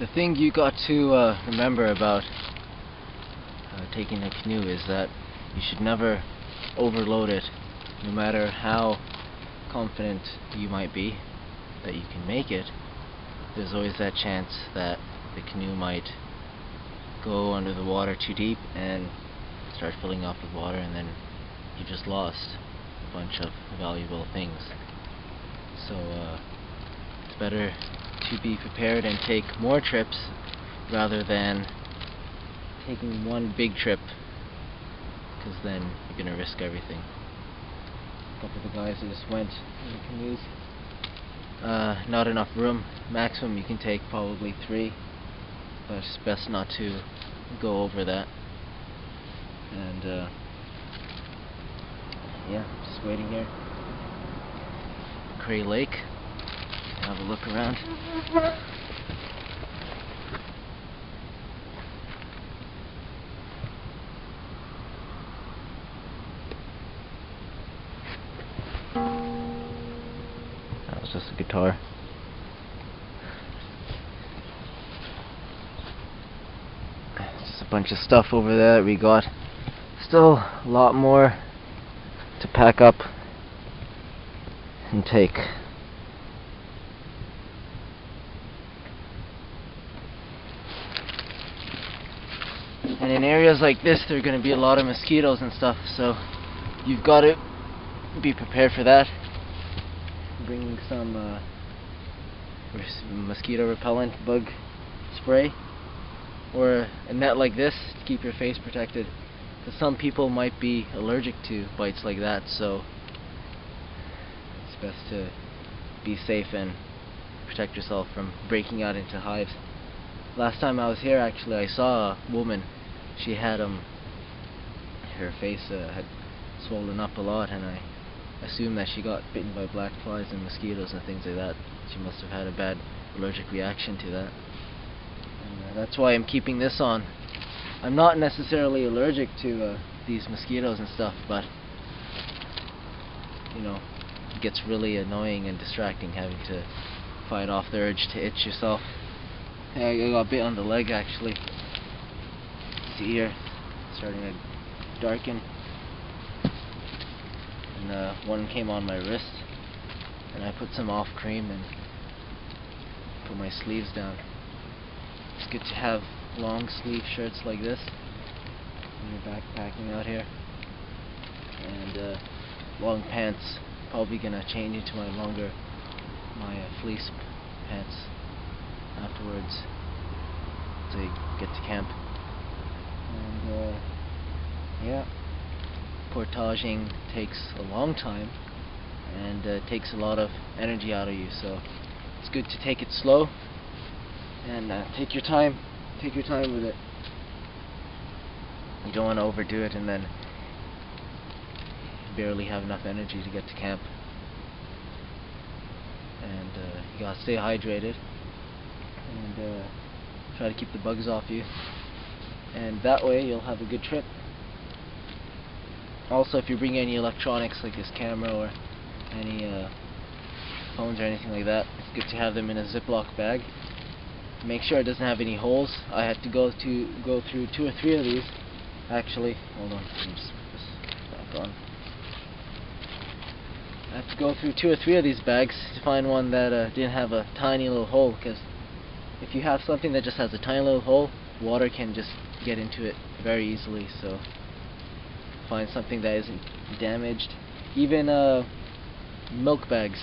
The thing you got to remember about taking a canoe is that you should never overload it, no matter how confident you might be that you can make it. There's always that chance that the canoe might go under the water too deep and start filling up with water, and then you just lost a bunch of valuable things. So it's better to be prepared and take more trips rather than taking one big trip, because then you're going to risk everything. A couple of the guys who just went in the canoes, not enough room. Maximum you can take probably 3, but it's best not to go over that. And yeah, just waiting here. McCrae Lake. Have a look around. That was just a guitar. Just a bunch of stuff over there that we got. Still a lot more to pack up and take. And in areas like this, there are going to be a lot of mosquitoes and stuff, so you've got to be prepared for that. Bringing some mosquito repellent bug spray, or a net like this to keep your face protected, because some people might be allergic to bites like that, so it's best to be safe and protect yourself from breaking out into hives. Last time I was here, actually, I saw a woman. She had her face had swollen up a lot, and I assumed that she got bitten by black flies and mosquitoes and things like that. She must have had a bad allergic reaction to that. And that's why I'm keeping this on. I'm not necessarily allergic to these mosquitoes and stuff, but you know, it gets really annoying and distracting having to fight off the urge to itch yourself. I got bit on the leg, actually. See here, starting to darken, and one came on my wrist, and I put some off cream and put my sleeves down. It's good to have long sleeve shirts like this when you're backpacking out here, and long pants. Probably gonna change into my fleece pants afterwards to get to camp. And yeah, portaging takes a long time, and takes a lot of energy out of you, so it's good to take it slow and take your time with it. You don't want to overdo it and then you barely have enough energy to get to camp. And you gotta stay hydrated and try to keep the bugs off you, and that way you'll have a good trip. Also, if you bring any electronics like this camera or any phones or anything like that, it's good to have them in a Ziploc bag. Make sure it doesn't have any holes. I had to go through 2 or 3 of these. Actually, hold on, let me just put this back on. I had to go through 2 or 3 of these bags to find one that didn't have a tiny little hole, because if you have something that just has a tiny little hole, water can just get into it very easily. So find something that isn't damaged. Even milk bags.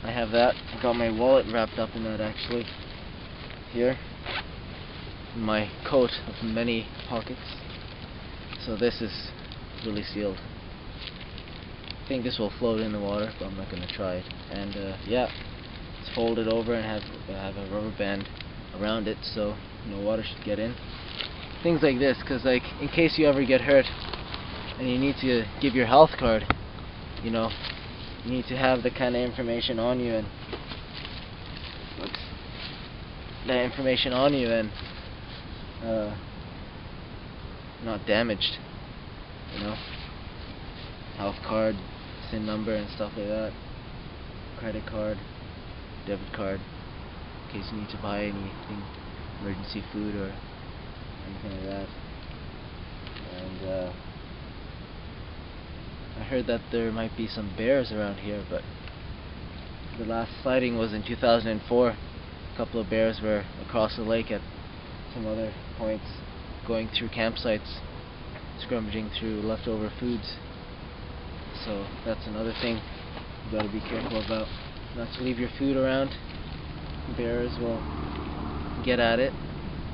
I have that. I got my wallet wrapped up in that, actually. Here. My coat of many pockets. So this is really sealed. I think this will float in the water, but I'm not going to try it. And yeah, it's folded over and have a rubber band around it, so no water should get in. Things like this, because like in case you ever get hurt and you need to give your health card, you know, you need to have the kind of information on you, and that information on you and not damaged, you know, health card, SIN number and stuff like that, credit card, debit card, case you need to buy anything, emergency food or anything like that. And I heard that there might be some bears around here, but the last sighting was in 2004. A couple of bears were across the lake at some other points, going through campsites, scrummaging through leftover foods. So that's another thing you gotta be careful about, not to leave your food around. Bears will get at it,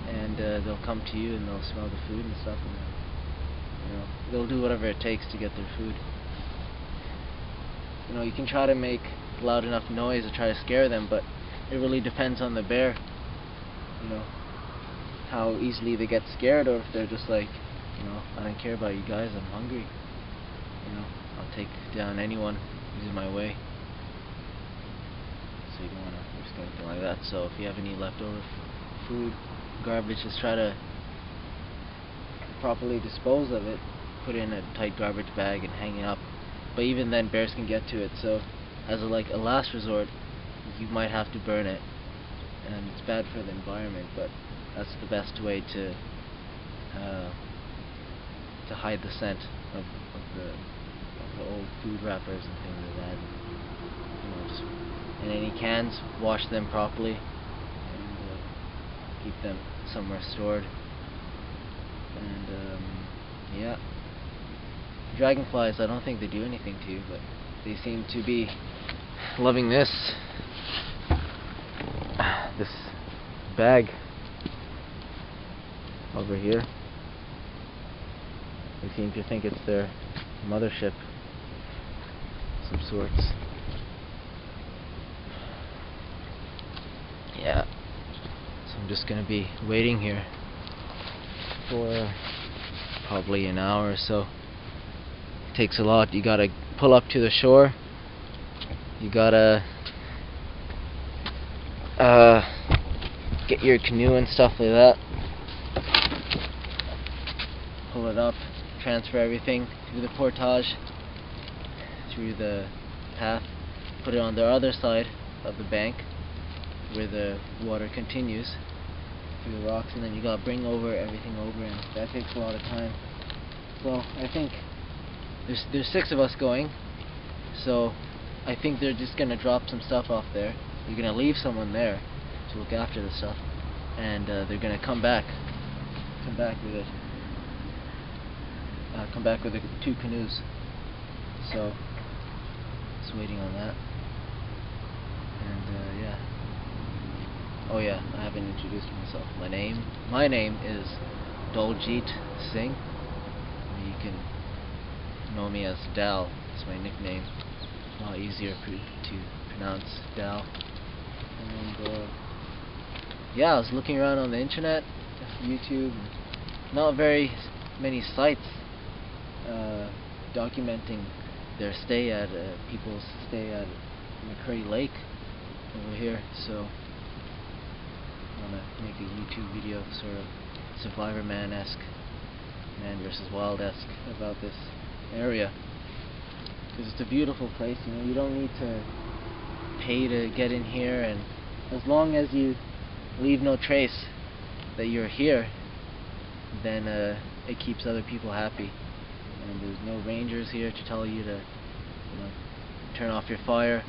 and they'll come to you and they'll smell the food and stuff, and they'll do whatever it takes to get their food. You can try to make loud enough noise to try to scare them, but it really depends on the bear, how easily they get scared, or if they're just like, I don't care about you guys, I'm hungry, I'll take down anyone who's in my way. So you don't want to risk anything like that. So if you have any leftover food, garbage, just try to properly dispose of it, put it in a tight garbage bag and hang it up. But even then, bears can get to it, so as a last resort, you might have to burn it, and it's bad for the environment, but that's the best way to hide the scent of the old food wrappers and things like that. Just in any cans, wash them properly and keep them somewhere stored. And yeah, dragonflies, I don't think they do anything to you, but they seem to be loving this bag over here. They seem to think it's their mothership of some sorts. Yeah, so I'm just gonna be waiting here for probably an hour or so. It takes a lot. You gotta pull up to the shore, you gotta get your canoe and stuff like that, pull it up, transfer everything through the portage, through the path, put it on the other side of the bank where the water continues through the rocks, and then you gotta bring everything over, and that takes a lot of time. So I think there's 6 of us going, so I think they're just gonna drop some stuff off there. You're gonna leave someone there to look after the stuff, and they're gonna come back with it. Come back with the 2 canoes. So just waiting on that. And yeah. Oh yeah, I haven't introduced myself. My name is Daljit Singh. You can know me as Dal. It's my nickname. It's a lot easier to pronounce Dal. And yeah, I was looking around on the internet, YouTube. Not very many sites documenting their stay at people's stay at McCrae Lake over here. So I want to make a YouTube video, sort of Survivor Man-esque, Man vs. Wild-esque, about this area, because it's a beautiful place. You don't need to pay to get in here, and as long as you leave no trace that you're here, then it keeps other people happy. And there's no rangers here to tell you to turn off your fire,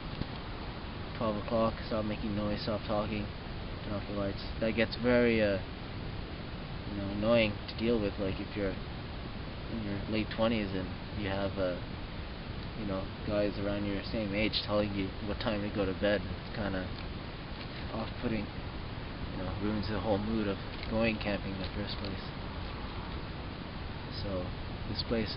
12 o'clock, stop making noise, stop talking, turn off the lights. That gets very annoying to deal with. Like if you're in your late 20s and you have guys around your same age telling you what time to go to bed, it's kind of off-putting. Ruins the whole mood of going camping in the first place. So this place